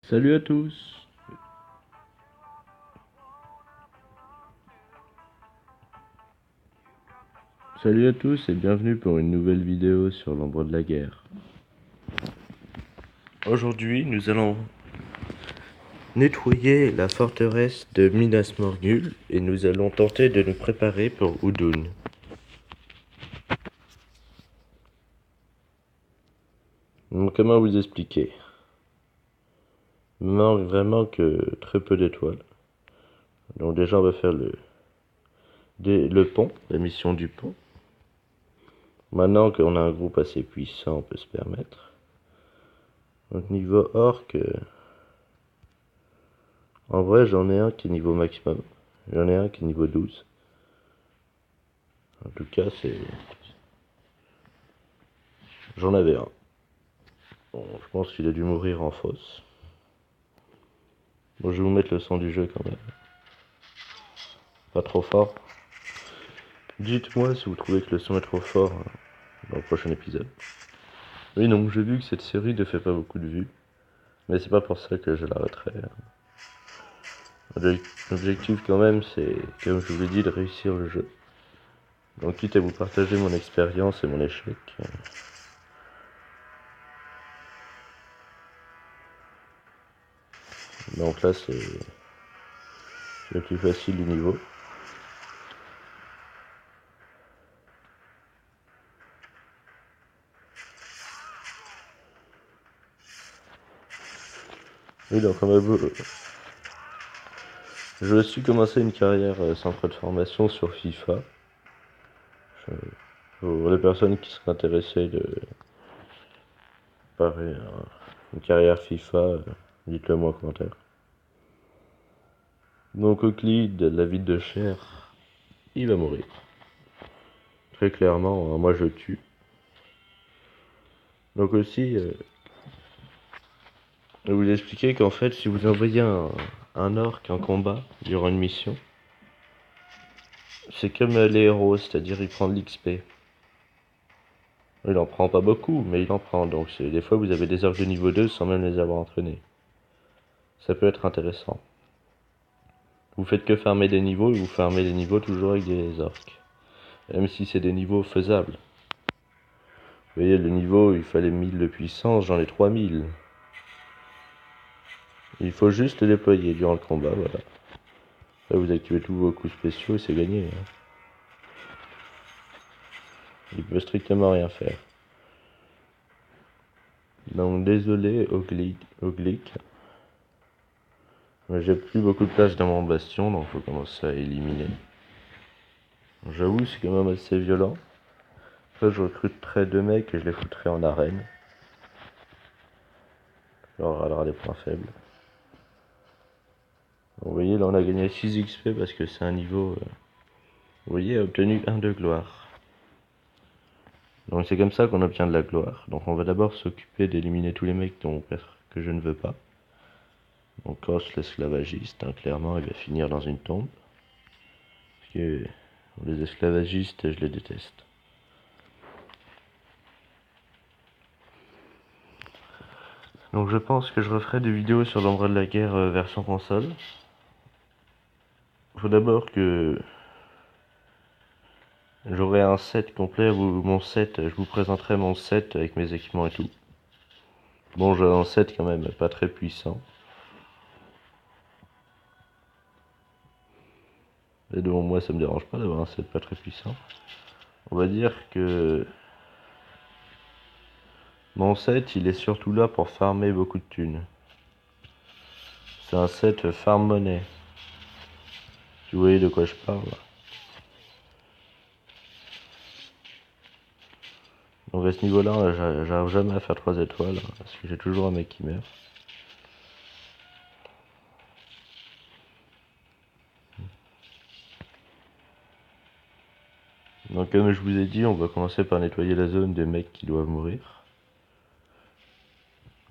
Salut à tous. Salut à tous et bienvenue pour une nouvelle vidéo sur l'ombre de la guerre. Aujourd'hui, nous allons nettoyer la forteresse de Minas Morgul et nous allons tenter de nous préparer pour Udun. Donc, comment vous expliquer? Il me manque vraiment que très peu d'étoiles. Donc déjà, on va faire le pont, la mission du pont. Maintenant qu'on a un groupe assez puissant, on peut se permettre. Donc niveau orc, en vrai j'en ai un qui est niveau maximum. J'en ai un qui est niveau 12. En tout cas c'est... J'en avais un. Bon, je pense qu'il a dû mourir en fosse. Bon, je vais vous mettre le son du jeu quand même. Pas trop fort. Dites-moi si vous trouvez que le son est trop fort dans le prochain épisode. Oui non, j'ai vu que cette série ne fait pas beaucoup de vues. Mais c'est pas pour ça que je l'arrêterai. L'objectif quand même c'est, comme je vous l'ai dit, de réussir le jeu. Donc quitte à vous partager mon expérience et mon échec. Donc là c'est le plus facile du niveau. Oui donc on va je me suis commencé une carrière centre de formation sur FIFA. Pour les personnes qui seraient intéressées par une carrière FIFA, dites-le moi en commentaire. Donc Euclide, la ville de chair, il va mourir. Très clairement, moi je tue. Donc aussi, je vais vous expliquer qu'en fait, si vous envoyez un orc en combat durant une mission, c'est comme les héros, c'est-à-dire il prend de l'XP. Il en prend pas beaucoup, mais il en prend. Donc des fois vous avez des orques de niveau 2 sans même les avoir entraînés. Ça peut être intéressant. Vous faites que farmer des niveaux et vous farmez des niveaux toujours avec des orques. Même si c'est des niveaux faisables. Vous voyez, le niveau, il fallait 1000 de puissance, j'en ai 3000. Il faut juste le déployer durant le combat, voilà. Là, vous activez tous vos coups spéciaux et c'est gagné. Il peut strictement rien faire. Donc désolé, Oglick. Mais j'ai plus beaucoup de place dans mon bastion, donc faut commencer à éliminer. J'avoue, c'est quand même assez violent. Après, je recruterai 2 mecs et je les foutrai en arène. Je leur râlera les points faibles. Vous voyez, là on a gagné 6 XP parce que c'est un niveau... vous voyez, obtenu 1 de gloire. Donc c'est comme ça qu'on obtient de la gloire. Donc on va d'abord s'occuper d'éliminer tous les mecs que je ne veux pas. Donc Kos l'esclavagiste, hein, clairement il va finir dans une tombe. Parce que les esclavagistes, je les déteste. Donc je pense que je referai des vidéos sur l'ombre de la guerre version console. Il faut d'abord que j'aurai un set complet, mon set, je vous présenterai mon set avec mes équipements et tout. Bon, j'ai un set quand même pas très puissant. Et devant moi, ça me dérange pas d'avoir un set pas très puissant. On va dire que mon set, il est surtout là pour farmer beaucoup de thunes. C'est un set farm money. Si vous voyez de quoi je parle. Donc à ce niveau-là, j'arrive jamais à faire 3 étoiles, parce que j'ai toujours un mec qui meurt. Donc comme je vous ai dit, on va commencer par nettoyer la zone des mecs qui doivent mourir.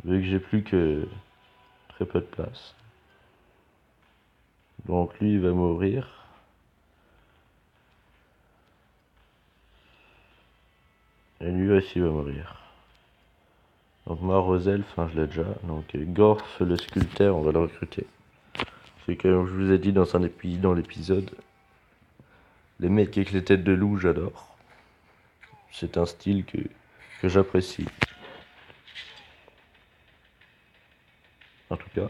Vu que j'ai plus que très peu de place. Donc lui il va mourir. Et lui aussi va mourir. Donc moi, Rosel, enfin je l'ai déjà. Donc Gorf, le sculpteur, on va le recruter. C'est comme je vous ai dit dans l'épisode, les mecs avec les têtes de loup, j'adore. C'est un style que j'apprécie. En tout cas.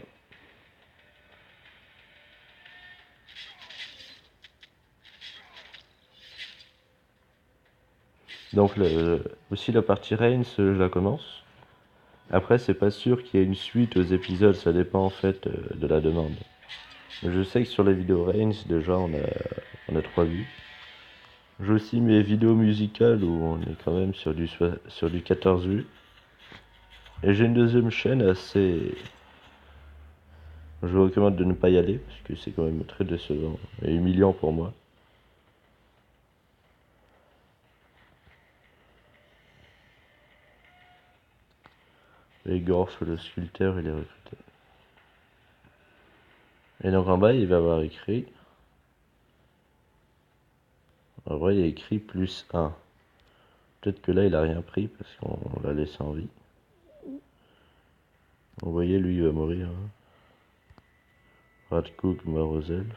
Donc aussi la partie Reigns, je la commence. Après, c'est pas sûr qu'il y ait une suite aux épisodes, ça dépend en fait de la demande. Je sais que sur les vidéos Reigns, déjà on a 3 vues. J'ai aussi mes vidéos musicales où on est quand même sur du 14 vues. Et j'ai une deuxième chaîne assez. Je vous recommande de ne pas y aller parce que c'est quand même très décevant et humiliant pour moi. Et Gorf, le sculpteur, il est recruté. Et donc en bas, il va avoir écrit. En vrai, il y a écrit +1. Peut-être que là, il a rien pris parce qu'on l'a laissé en vie. Vous voyez, lui, il va mourir. Hein. Radcook meurt aux elfes.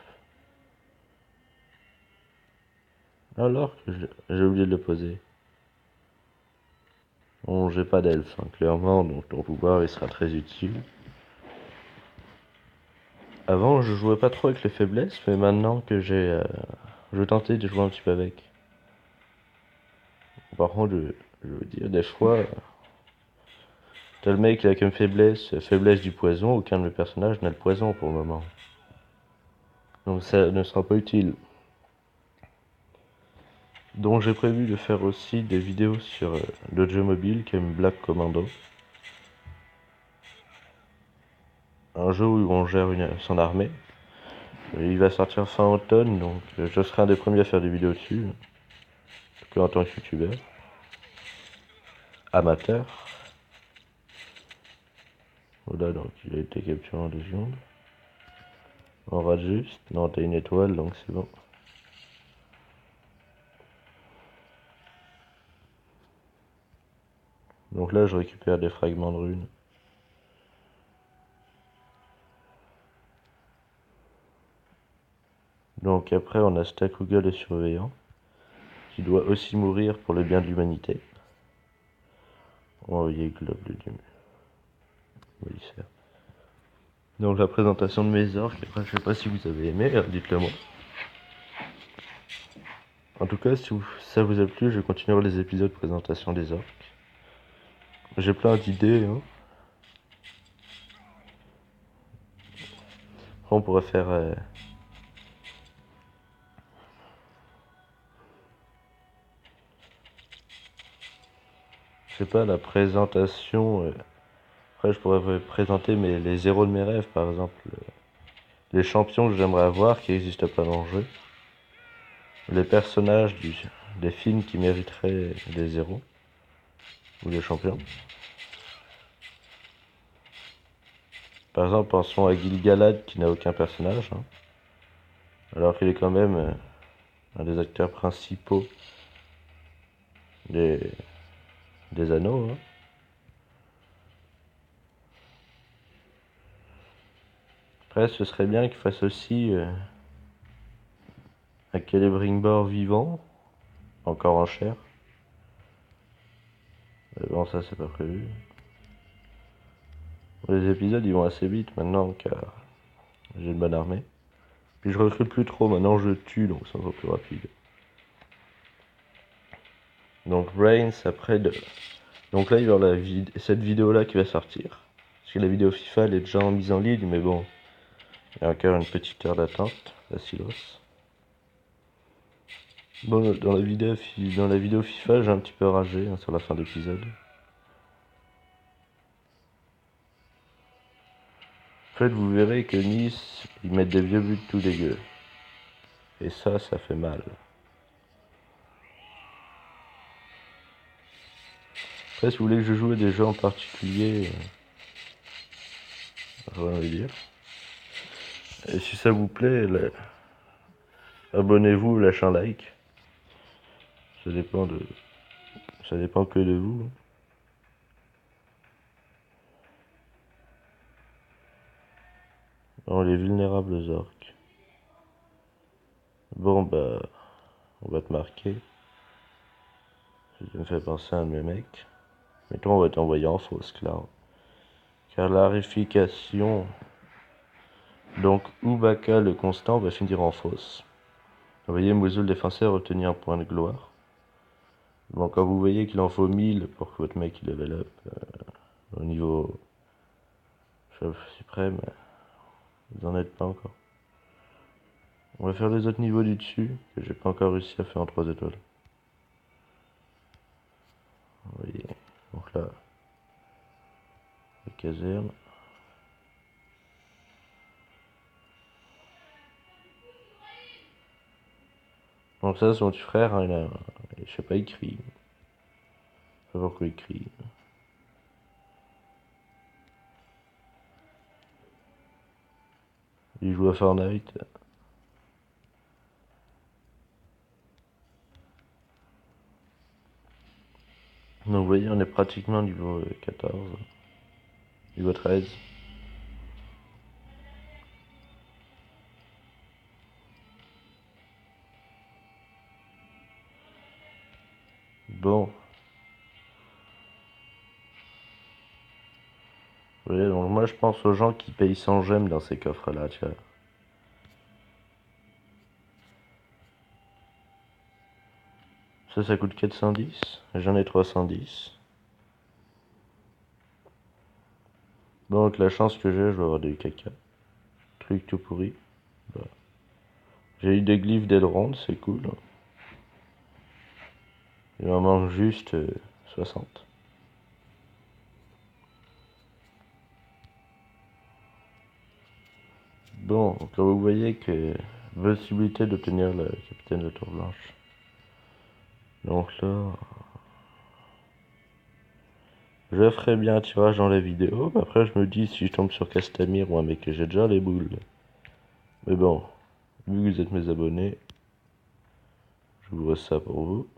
Alors que j'ai oublié de le poser. Bon, j'ai pas d'elfe, hein, clairement, donc ton pouvoir, il sera très utile. Avant, je jouais pas trop avec les faiblesses, mais maintenant que je vais tenter de jouer un petit peu avec. Par contre, je veux dire, des fois, t'as le mec qui a comme faiblesse du poison, aucun de mes personnages n'a le poison pour le moment. Donc ça ne sera pas utile. Donc j'ai prévu de faire aussi des vidéos sur le jeu mobile comme Black Commando. Un jeu où on gère son armée. Il va sortir fin automne, donc je serai un des premiers à faire des vidéos dessus. En tout cas en tant que youtubeur. Amateur. Voilà, donc il a été capturé en 2 secondes. On rate juste. Non, t'as une étoile, donc c'est bon. Donc là, je récupère des fragments de runes. Donc après, on a Stakuga le surveillant, qui doit aussi mourir pour le bien de l'humanité. Oh, il est globe de Dieu. Oui, c'est. Donc la présentation de mes orques, après je sais pas si vous avez aimé, dites-le moi. En tout cas, si ça vous a plu, je continuerai les épisodes de présentation des orques. J'ai plein d'idées, hein. On pourrait faire... je sais pas, la présentation... après, je pourrais vous présenter les héros de mes rêves, par exemple. Les champions que j'aimerais avoir, qui n'existent pas dans le jeu. Les personnages des films qui mériteraient des héros. Ou des champions. Par exemple, pensons à Gil-galad qui n'a aucun personnage. Hein, alors qu'il est quand même un des acteurs principaux des, des anneaux. Hein. Après, ce serait bien qu'il fasse aussi un Celebrimbor vivant, encore en chair. Mais bon, ça c'est pas prévu. Les épisodes ils vont assez vite maintenant car j'ai une bonne armée. Puis je recrute plus trop, maintenant je tue donc ça va plus rapide. Donc Reigns après de. Donc là il va y avoir cette vidéo là qui va sortir. Parce que la vidéo FIFA elle est déjà mise en ligne mais bon. Il y a encore une petite heure d'attente, la silence. Bon, dans la vidéo FIFA, j'ai un petit peu ragé hein, sur la fin d'épisode. En fait, vous verrez que Nice, ils mettent des vieux buts tout dégueux. Et ça fait mal. Après, si vous voulez que je joue à des jeux en particulier, rien à dire. Et si ça vous plaît, abonnez-vous, lâchez un like. Ça dépend que de vous. Oh, les vulnérables orques. Bon, bah, on va te marquer. Ça me fait penser à un de mes mecs. Mais toi, on va t'envoyer en fausse, clair. Car la réification, donc Ubaka le constant, va finir en fausse. Vous voyez, Mouzou le défenseur a obtenu un point de gloire. Bon, quand vous voyez qu'il en faut 1000 pour que votre mec il level up au niveau chef suprême, vous en êtes pas encore. On va faire les autres niveaux du dessus, que j'ai pas encore réussi à faire en 3 étoiles. Vous voyez, donc là, la caserne. Donc ça, c'est mon petit frère, hein, je sais pas, il crie. Je sais pas pourquoi il crie. Il joue à Fortnite. Donc vous voyez, on est pratiquement niveau 14. Niveau 13. Bon. Vous voyez, donc moi je pense aux gens qui payent 100 gemmes dans ces coffres-là, tu vois. Ça coûte 410. J'en ai 310. Bon, avec la chance que j'ai, je vais avoir des caca. Truc tout pourri. Bah. J'ai eu des glyphes d'aileron, c'est cool. Il m'en manque juste 60. Bon, quand vous voyez que possibilité d'obtenir le capitaine de Tour Blanche. Donc là, je ferai bien un tirage dans la vidéo. Après, je me dis si je tombe sur Castamir ou un mec que j'ai déjà les boules. Mais bon, vu que vous êtes mes abonnés, j'ouvre ça pour vous.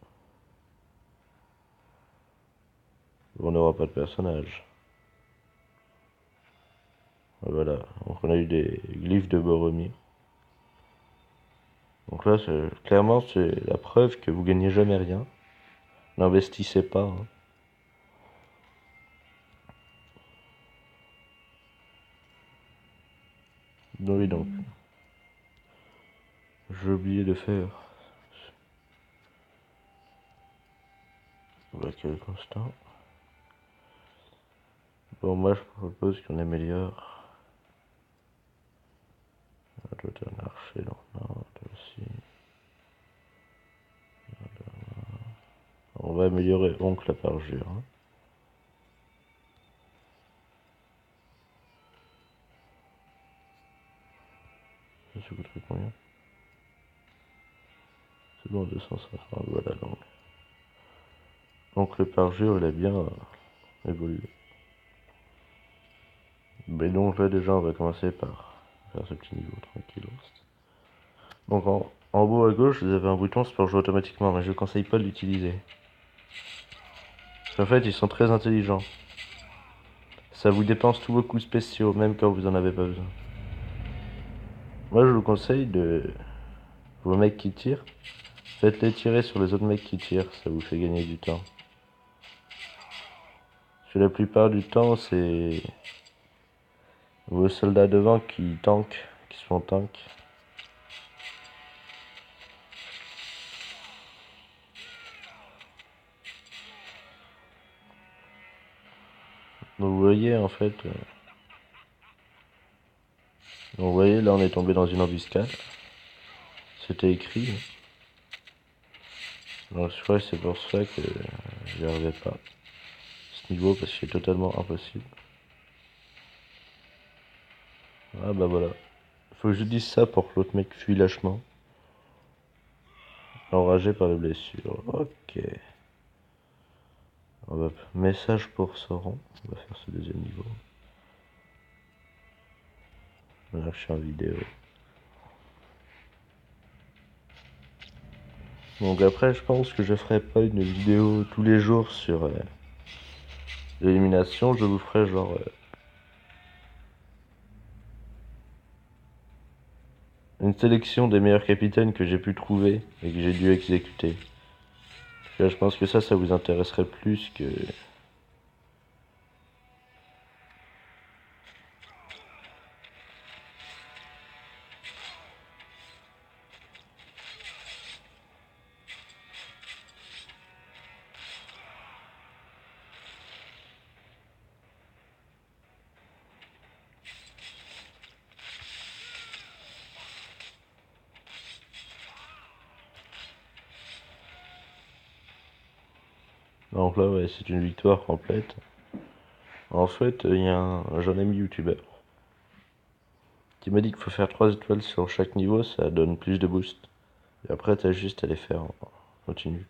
On n'aura pas de personnage. Voilà, donc on a eu des glyphes de Boromir. Donc là, clairement, c'est la preuve que vous gagnez jamais rien. N'investissez pas. Hein. Oui, donc, j'ai oublié de faire. Quel constant. Bon, moi, je propose qu'on améliore. Toi, t'es un archer, non, toi aussi. On va améliorer oncle à parjure. Hein. Ça coûterait combien? C'est bon, 250, voilà donc. Donc le parjure, il a bien évolué. Mais donc là déjà, on va commencer par faire ce petit niveau tranquille. Donc en haut à gauche, vous avez un bouton, c'est pour jouer automatiquement, mais je ne conseille pas de l'utiliser. Parce qu'en fait, ils sont très intelligents. Ça vous dépense tous vos coups spéciaux, même quand vous en avez pas besoin. Moi, je vous conseille de... Vos mecs qui tirent, faites-les tirer sur les autres mecs qui tirent, ça vous fait gagner du temps. Parce que la plupart du temps, c'est vos soldats devant qui tankent, qui se font tank. Donc vous voyez en fait... Donc vous voyez, là on est tombé dans une embuscade. C'était écrit. Donc je crois que c'est pour ça que j'y arrivais pas. Ce niveau parce que c'est totalement impossible. Ah bah voilà. Faut que je dise ça pour que l'autre mec fuit lâchement. Enragé par les blessures. Ok. On va... Message pour Sauron. On va faire ce deuxième niveau. Là je suis en vidéo. Donc après je pense que je ferai pas une vidéo tous les jours sur l'élimination. Je vous ferai genre une sélection des meilleurs capitaines que j'ai pu trouver et que j'ai dû exécuter. Là, je pense que ça vous intéresserait plus que... Donc là, ouais, c'est une victoire complète. En fait, il y a un jeune ami youtubeur qui m'a dit qu'il faut faire 3 étoiles sur chaque niveau, ça donne plus de boost. Et après, t'as juste à les faire en continu.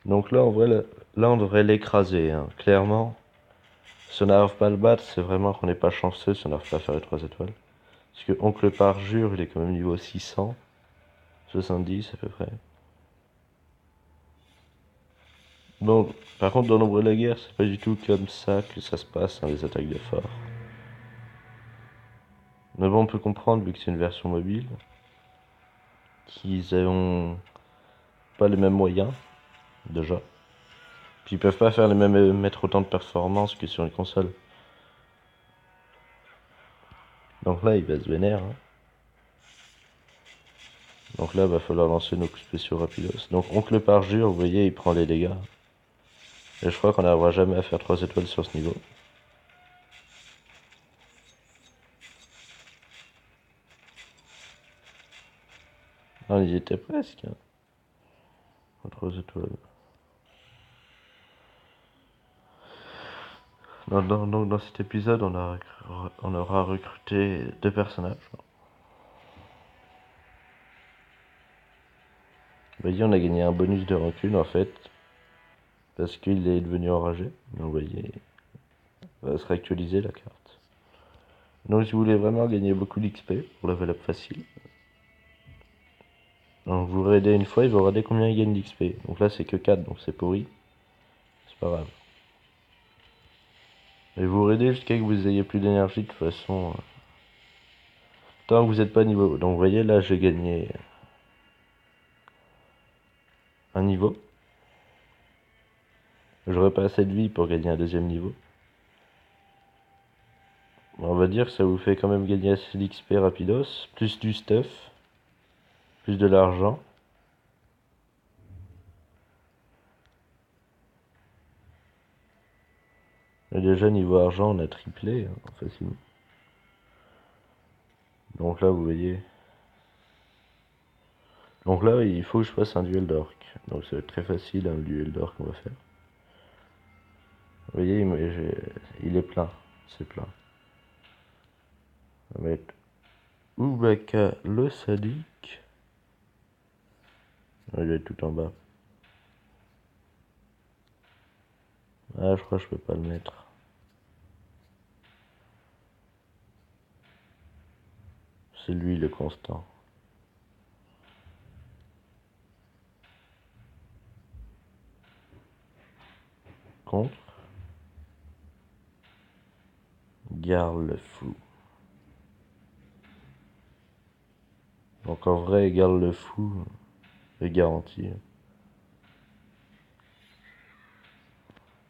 Donc là, en vrai, là on devrait l'écraser, hein. Clairement, si on n'arrive pas à le battre, c'est vraiment qu'on n'est pas chanceux si on n'arrive pas à faire les 3 étoiles. Parce que Oncle Parjure, il est quand même niveau 600, 70 à peu près. Bon, par contre, dans l'ombre de la guerre, c'est pas du tout comme ça que ça se passe, hein, les attaques de phare. Mais bon, on peut comprendre, vu que c'est une version mobile, qu'ils ont pas les mêmes moyens, déjà. Puis ils peuvent pas faire les mêmes, mettre autant de performance que sur une console. Donc là, il va se vénère, hein. Donc là, va falloir lancer nos coups spéciaux rapidos. Donc Oncle Parjure, vous voyez, il prend les dégâts. Et je crois qu'on n'arrivera jamais à faire 3 étoiles sur ce niveau. On y était presque, hein. 3 étoiles. Donc dans cet épisode, on aura recruté 2 personnages. Vous voyez, on a gagné un bonus de rancune en fait, parce qu'il est devenu enragé. Donc vous voyez, on va se réactualiser la carte. Donc si vous voulez vraiment gagner beaucoup d'XP pour level up facile, donc vous raidez une fois, il va regarder combien il gagne d'XP. Donc là c'est que 4, donc c'est pourri. C'est pas grave. Et vous raidez jusqu'à que vous ayez plus d'énergie de toute façon. Tant que vous n'êtes pas niveau. Donc vous voyez là j'ai gagné un niveau. J'aurais pas assez de vie pour gagner un deuxième niveau. On va dire que ça vous fait quand même gagner assez d'XP rapidos, plus du stuff, plus de l'argent. Et déjà niveau argent on a triplé, hein, facilement. Donc là vous voyez. Donc là il faut que je fasse un duel d'orc. Donc ça va être très facile un duel d'orc qu'on va faire. Vous voyez il est plein, c'est plein. On va mettre Ubaka le sadique. Il va être tout en bas. Ah je crois que je peux pas le mettre. C'est lui le constant. Contre. Garde le fou. Donc en vrai, garde le fou est garanti.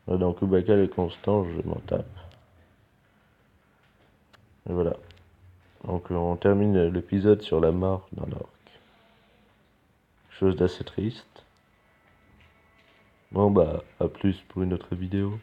Donc Ubaka est constant, je m'en tape. Et voilà. Donc on termine l'épisode sur la mort d'un orc. Chose d'assez triste. Bon bah, à plus pour une autre vidéo.